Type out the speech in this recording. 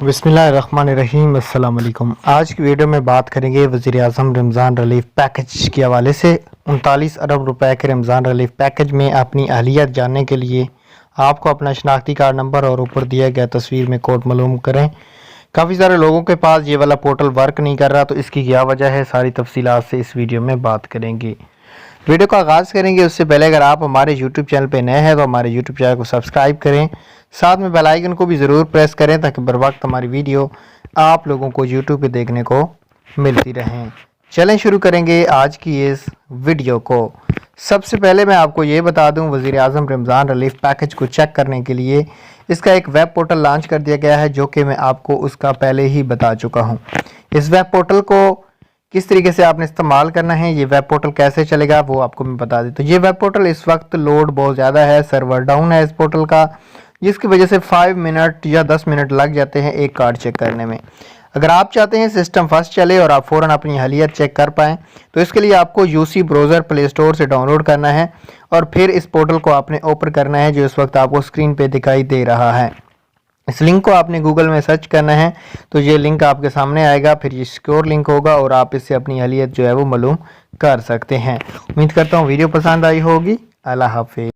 बिस्मिल्लाहिर्रहमानिर्रहीम। अस्सलाम वालेकुम। आज की वीडियो में बात करेंगे वज़ीर-ए-आज़म रमज़ान रिलीफ पैकेज के हवाले से। 39 अरब रुपए के रमज़ान रिलीफ पैकेज में अपनी अहलियत जानने के लिए आपको अपना शनाख्ती कार्ड नंबर और ऊपर दिया गया तस्वीर में कोड मालूम करें। काफ़ी सारे लोगों के पास ये वाला पोर्टल वर्क नहीं कर रहा, तो इसकी क्या वजह है, सारी तफसीलात से इस वीडियो में बात करेंगे। वीडियो का आगाज़ करेंगे उससे पहले अगर आप हमारे यूट्यूब चैनल पर नए हैं तो हमारे यूट्यूब चैनल को सब्सक्राइब करें, साथ में बेल आइकन को भी ज़रूर प्रेस करें ताकि बर वक्त हमारी वीडियो आप लोगों को यूट्यूब पे देखने को मिलती रहें। चलें शुरू करेंगे आज की इस वीडियो को। सबसे पहले मैं आपको ये बता दूं, वज़ीर-ए-आज़म रमज़ान रिलीफ पैकेज को चेक करने के लिए इसका एक वेब पोर्टल लॉन्च कर दिया गया है, जो कि मैं आपको उसका पहले ही बता चुका हूँ। इस वेब पोर्टल को किस तरीके से आपने इस्तेमाल करना है, ये वेब पोर्टल कैसे चलेगा, वो आपको मैं बता देता हूँ। ये वेब पोर्टल इस वक्त लोड बहुत ज़्यादा है, सर्वर डाउन है इस पोर्टल का, जिसकी वजह से 5 मिनट या 10 मिनट लग जाते हैं एक कार्ड चेक करने में। अगर आप चाहते हैं सिस्टम फर्स्ट चले और आप फ़ौरन अपनी अहलियत चेक कर पाएँ, तो इसके लिए आपको यूसी ब्राउज़र प्ले स्टोर से डाउनलोड करना है और फिर इस पोर्टल को आपने ओपन करना है, जो इस वक्त आपको स्क्रीन पे दिखाई दे रहा है। इस लिंक को आपने गूगल में सर्च करना है, तो ये लिंक आपके सामने आएगा, फिर ये सिक्योर लिंक होगा और आप इससे अपनी अहलियत जो है वो मालूम कर सकते हैं। उम्मीद करता हूँ वीडियो पसंद आई होगी। अल्लाह हाफिज़।